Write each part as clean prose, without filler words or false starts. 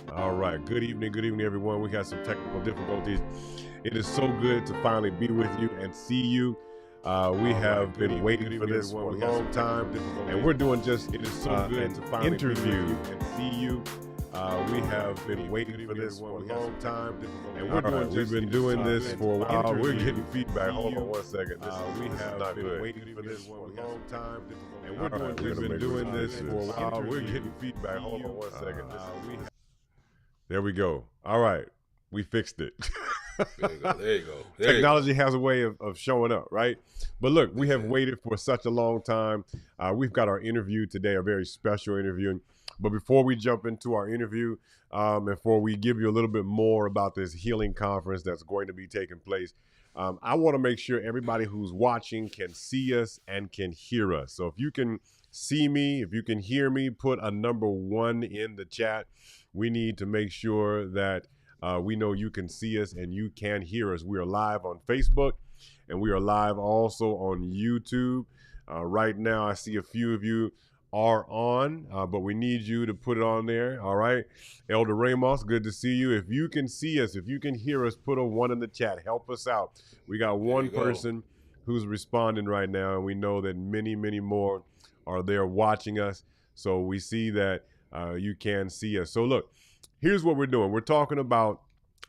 All right. Good evening, everyone. We had some technical difficulties. It is so good to finally be with you and see you. We have been waiting for this for a long time, and we're doing just It is so good an to finally be with interview you. and see you. We have been waiting for this for a long time, and we're doing. We've been doing this for a while. We're getting feedback. Hold on one second. We This is have not been good. waiting for this for a long time, and All we're right, doing. we've been doing this for a while. We're getting feedback. Hold on one second. There we go. All right. We fixed it. There you go. Technology has a way of showing up, right? But look, we have waited for such a long time. We've got our interview today, a very special interview. But before we jump into our interview, and before we give you a little bit more about this healing conference that's going to be taking place, I want to make sure everybody who's watching can see us and can hear us. So if you can see me, if you can hear me, put a number 1 in the chat. We need to make sure that we know you can see us and you can hear us. We are live on Facebook and we are live also on YouTube. Right now, I see a few of you are on, but we need you to put it on there. All right. Elder Ramos, good to see you. If you can see us, if you can hear us, put a 1 in the chat. Help us out. We got one person who's responding right now, and we know that many, many more are there watching us. So we see that you can see us. So look, here's what we're doing. We're talking about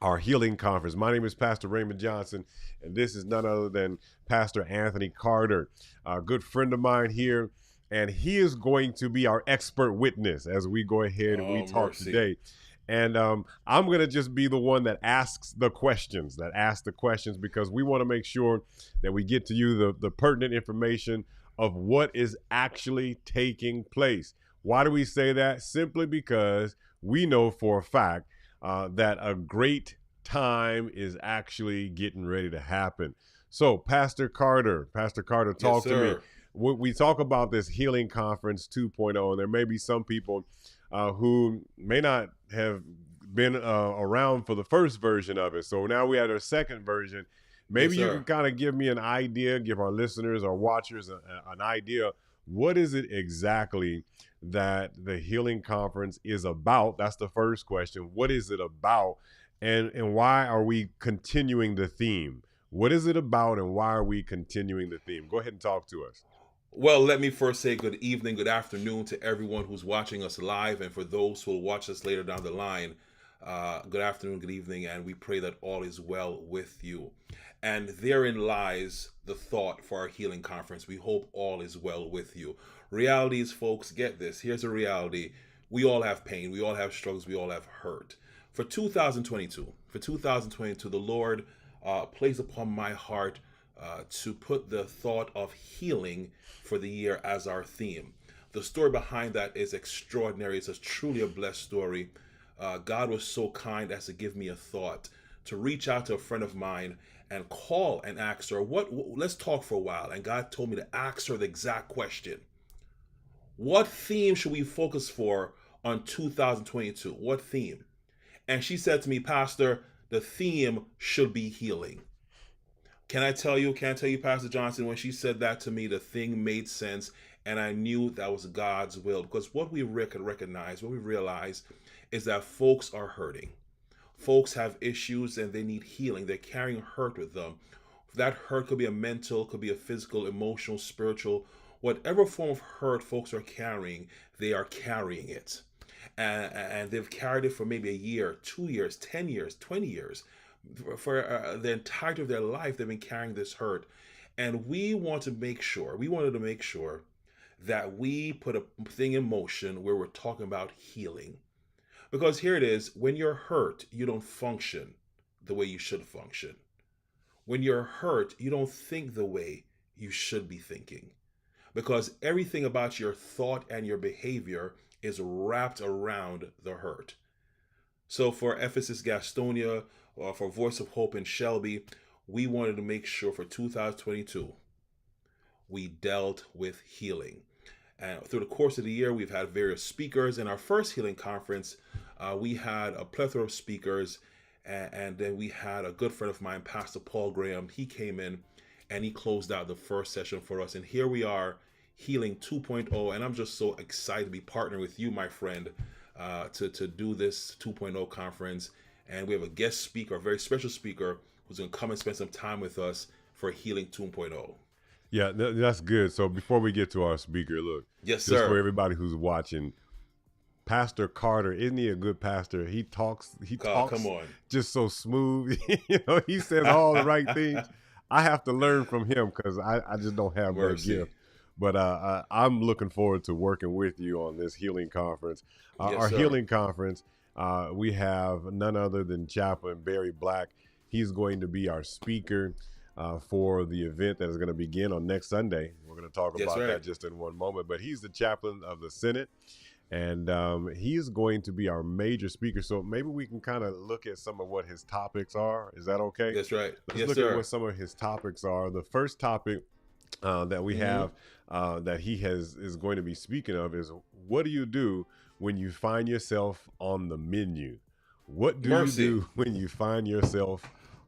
our healing conference. My name is Pastor Raymond Johnson, and this is none other than Pastor Anthony Carter, a good friend of mine here, and he is going to be our expert witness as we go ahead and we talk today. And I'm going to just be the one that asks the questions, because we want to make sure that we get to you the pertinent information of what is actually taking place. Why do we say that? Simply because we know for a fact that a great time is actually getting ready to happen. So, Pastor Carter, talk to me. We talk about this Healing Conference 2.0, and there may be some people who may not have been around for the first version of it. So now we have our second version. Maybe you can kind of give me an idea, give our listeners or watchers an idea. What is it exactly that the Healing Conference is about? That's the first question. What is it about? And why are we continuing the theme? What is it about and why are we continuing the theme? Go ahead and talk to us. Well, let me first say good evening, good afternoon to everyone who's watching us live, and for those who will watch us later down the line, good afternoon, good evening, and we pray that all is well with you. And therein lies the thought for our healing conference. We hope all is well with you. Reality is, folks, get this. Here's a reality. We all have pain. We all have struggles. We all have hurt. For 2022, the Lord placed upon my heart to put the thought of healing for the year as our theme. The story behind that is extraordinary. It's truly a blessed story. God was so kind as to give me a thought to reach out to a friend of mine and call and ask her, let's talk for a while. And God told me to ask her the exact question. What theme should we focus for on 2022? What theme? And she said to me, Pastor, the theme should be healing. Can I tell you, Pastor Johnson, when she said that to me, the thing made sense, and I knew that was God's will. Because what we recognize, what we realize, is that folks are hurting. Folks have issues and they need healing. They're carrying hurt with them. That hurt could be a mental, could be a physical, emotional, spiritual. Whatever form of hurt folks are carrying, they are carrying it. And they've carried it for maybe a year, 2 years, 10 years, 20 years. For the entirety of their life, they've been carrying this hurt. And we wanted to make sure that we put a thing in motion where we're talking about healing. Because here it is, when you're hurt, you don't function the way you should function. When you're hurt, you don't think the way you should be thinking. Because everything about your thought and your behavior is wrapped around the hurt. So for Ephesus Gastonia, or for Voice of Hope in Shelby, we wanted to make sure for 2022, we dealt with healing. And through the course of the year, we've had various speakers. In our first healing conference, we had a plethora of speakers. And then we had a good friend of mine, Pastor Paul Graham. He came in and he closed out the first session for us. And here we are, Healing 2.0. And I'm just so excited to be partnering with you, my friend, to do this 2.0 conference. And we have a guest speaker, a very special speaker, who's going to come and spend some time with us for Healing 2.0. Yeah, that's good. So before we get to our speaker, look, Yes, just sir. for everybody who's watching, Pastor Carter, isn't he a good pastor? He talks Come on. just so smooth. He says all the right things. I have to learn from him because I just don't have that Mercy. gift. But I'm looking forward to working with you on this healing conference. Yes, Our sir. healing conference, we have none other than Chaplain Barry Black. He's going to be our speaker for the event that is going to begin on next Sunday. We're going to talk That's about right. that just in one moment. But he's the chaplain of the Senate. And he's going to be our major speaker. So maybe we can kind of look at some of what his topics are. Is that okay? That's right. Let's Yes, look sir. at what some of his topics are. The first topic that we have that he is going to be speaking of is, what do you do when you find yourself on the menu? What do Mercy. you do when you find yourself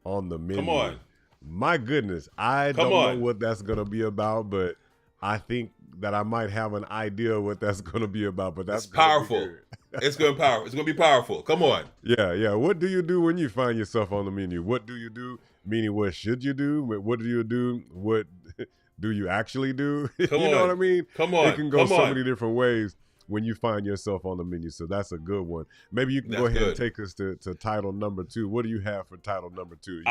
on the menu? Come on. My goodness, I Come don't on. know what that's going to be about, but I think that I might have an idea of what that's going to be about. But that's It's gonna be powerful. good. It's going to be powerful. It's going to be powerful. Come on. Yeah. What do you do when you find yourself on the menu? What do you do? Meaning, what should you do? What do you do? What do you actually do? Come You know on. what I mean? Come on. It can go Come so on. many different ways when you find yourself on the menu. So that's a good one. Maybe you can go That's ahead and good. take us to title number 2. What do you have for title number 2?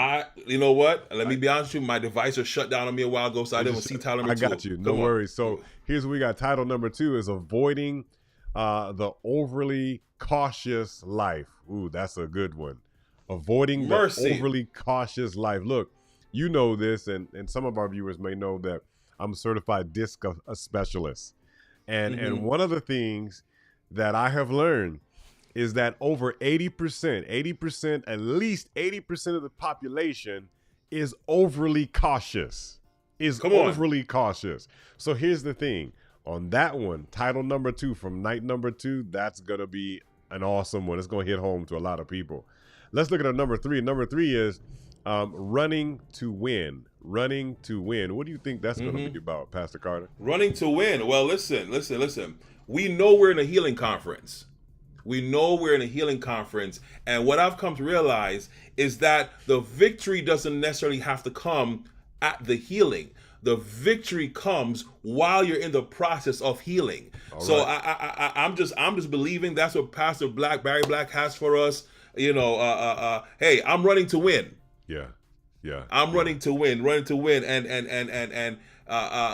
You know what? Let me be honest with you. My device was shut down on me a while ago, so I didn't see title number 2. I got you. No Come on. worries. So here's what we got. Title number 2 is avoiding the overly cautious life. Ooh, that's a good one. Avoiding Mercy. the overly cautious life. Look, you know this, and some of our viewers may know that I'm a certified DISC specialist. And one of the things that I have learned is that over 80%, at least 80% of the population is overly cautious. Come on. Overly cautious. So here's the thing. On that one, title number 2 from night number 2, that's going to be an awesome one. It's going to hit home to a lot of people. Let's look at our number 3. Number 3 is running to win. Running to win. What do you think that's going to be about, Pastor Carter? Running to win. Well, listen. We know we're in a healing conference. And what I've come to realize is that the victory doesn't necessarily have to come at the healing. The victory comes while you're in the process of healing. So right. I'm just believing that's what Pastor Barry Black has for us. Hey, I'm running to win. Yeah. I'm running to win, and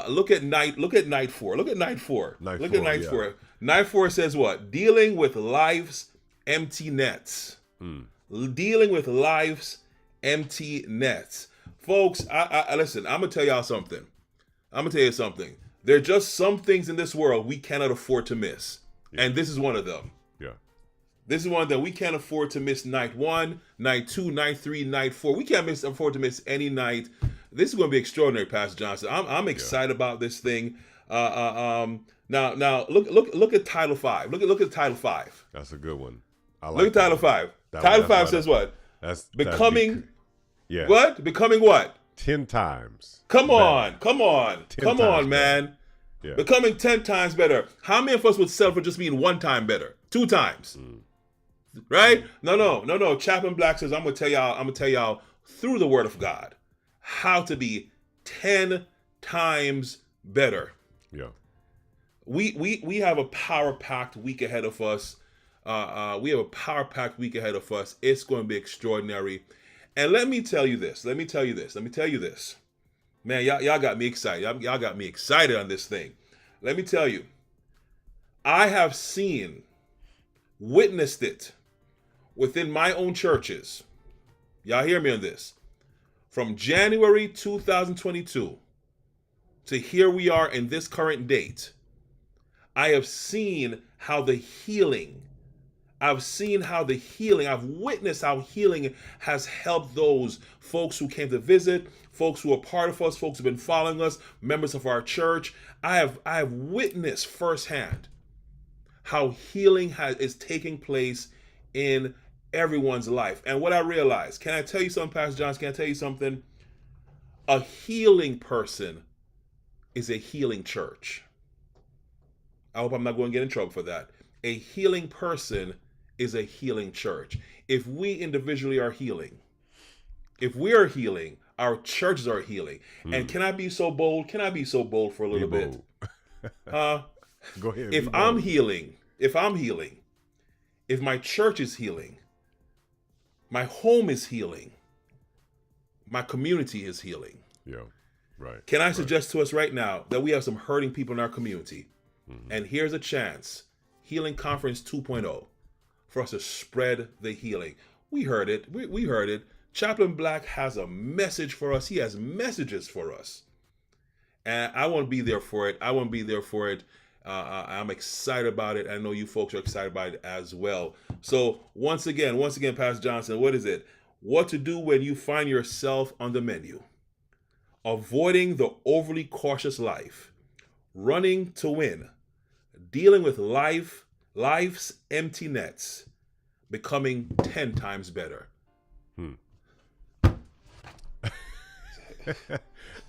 look at night 4. Look at night 4. Night 4 says what? Dealing with life's empty nets. Dealing with life's empty nets. Folks, I listen, I'm gonna tell y'all something. There are just some things in this world we cannot afford to miss. And this is one of them. Yeah. This is one that we can't afford to miss. Night 1, night 2, night 3, night 4. We can't afford to miss any night. This is going to be extraordinary, Pastor Johnson. I'm excited about this thing. Now look at Title 5. Look at Title 5. That's a good one. Look at Title 5. Title 5 says what? Becoming what? Becoming what? 10 times. Come on, man. Yeah. Becoming 10 times better. How many of us would settle for just being 1 time better? 2 times. Right? No. Chaplain Black says, I'm gonna tell y'all through the word of God how to be 10 times better. Yeah. We have a power-packed week ahead of us. It's going to be extraordinary. And let me tell you this. Man, y'all got me excited. Y'all got me excited on this thing. Let me tell you. I have witnessed it within my own churches. Y'all hear me on this. From January 2022 to here we are in this current date, I have seen how the healing, I've witnessed how healing has helped those folks who came to visit, folks who are part of us, folks who have been following us, members of our church. I have witnessed firsthand how healing is taking place in everyone's life. And what I realized, can I tell you something, Pastor Johnson? Can I tell you something? A healing person is a healing church. I hope I'm not going to get in trouble for that. A healing person is a healing church. If we individually are healing, if we are healing, our churches are healing. And can I be so bold? Can I be so bold for a little bit? Go ahead. If I'm healing, if my church is healing, my home is healing, my community is healing. Yeah, right. Can I suggest to us right now that we have some hurting people in our community? And here's a chance, Healing Conference 2.0, for us to spread the healing. We heard it. We heard it. Chaplain Black has a message for us. He has messages for us. And I want to be there for it. I'm excited about it. I know you folks are excited about it as well. So once again, Pastor Johnson, what is it? What to do when you find yourself on the menu? Avoiding the overly cautious life. Running to win. Dealing with life's empty nets. Becoming 10 times better.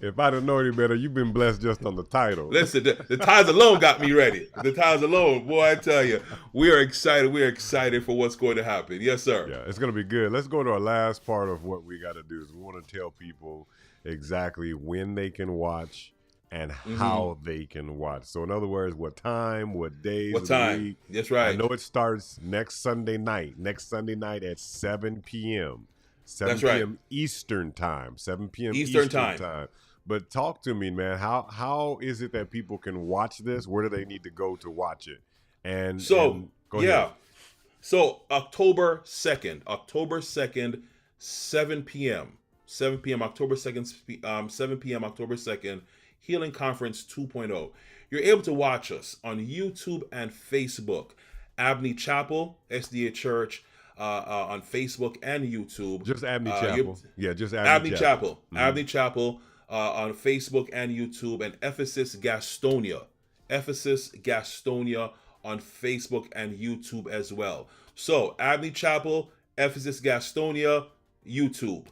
If I don't know any better, you've been blessed just on the title. Listen, the titles alone got me ready. The titles alone, boy, I tell you, we are excited. We are excited for what's going to happen. Yes, sir. Yeah, it's going to be good. Let's go to our last part of what we got to do. Is we want to tell people exactly when they can watch and how they can watch. So in other words, what time, what days, what time? Week. That's right. I know it starts next Sunday night at 7 p.m. 7 That's p.m. right. Eastern time. 7 p.m. Eastern time. But talk to me, man. How is it that people can watch this? Where do they need to go to watch it? Go ahead. So October 2nd, 7 p.m. October 2nd, 7 p.m. October 2nd, Healing Conference 2.0. You're able to watch us on YouTube and Facebook. Abney Chapel, SDA Church, on Facebook and YouTube. Just Abney Chapel. Just Abney Chapel. Mm-hmm. Abney Chapel on Facebook and YouTube, and Ephesus Gastonia on Facebook and YouTube as well. So Abney Chapel, Ephesus Gastonia, YouTube.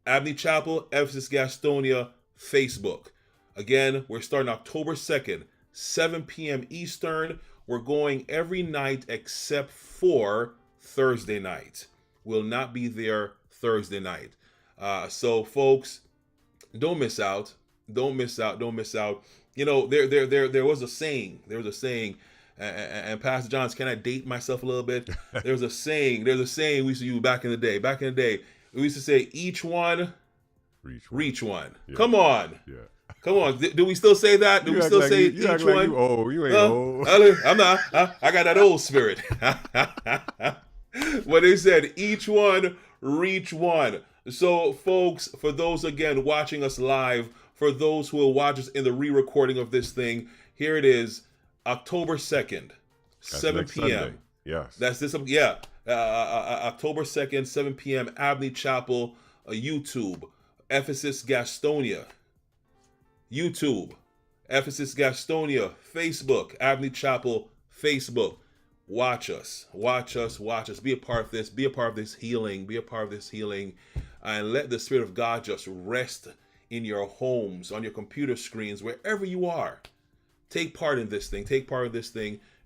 Abney Chapel, Ephesus Gastonia, Facebook. Again, we're starting October 2nd, 7 p.m. Eastern. We're going every night except for Thursday night. Will not be there Thursday night. So folks, don't miss out. You know, there was a saying. And Pastor Johns, can I date myself a little bit? There's a saying we used to use back in the day. We used to say, each one, reach one. Yeah. Come on. Yeah. Come on. Do we still say that? Do we still say each one? You ain't old. I'm not. I got that old spirit. When they said, each one, reach one. So, folks, for those, again, watching us live, for those who will watch us in the re-recording of this thing, here it is, October 2nd, 7 p.m. Sunday. Yes. That's this, yeah. October 2nd, 7 p.m., Abney Chapel, YouTube, Ephesus Gastonia, YouTube, Ephesus Gastonia, Facebook, Abney Chapel, Facebook. Watch us. Be a part of this healing. And let the Spirit of God just rest in your homes, on your computer screens, wherever you are. Take part in this thing.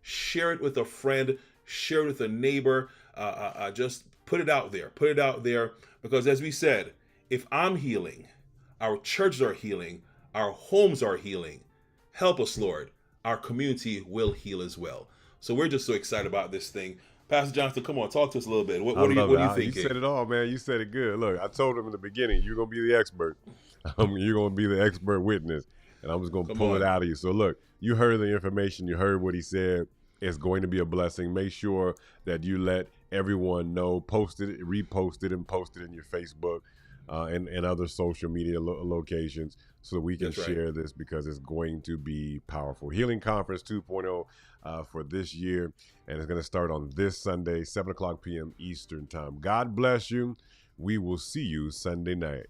Share it with a friend. Share it with a neighbor. Just put it out there. Because as we said, if I'm healing, our churches are healing, our homes are healing. Help us, Lord. Our community will heal as well. So we're just so excited about this thing. Pastor Johnston, come on, talk to us a little bit. What are you thinking? You said it all, man. You said it good. Look, I told him in the beginning, you're going to be the expert. You're going to be the expert witness. And I'm just going to pull it out of you. So look, you heard the information. You heard what he said. It's going to be a blessing. Make sure that you let everyone know. Post it, repost it, and post it in your Facebook and other social media locations so that we can share this, because it's going to be powerful. Healing Conference 2.0 for this year, and it's going to start on this Sunday, 7 o'clock p.m. Eastern Time. God bless you. We will see you Sunday night.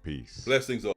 Peace. Blessings all.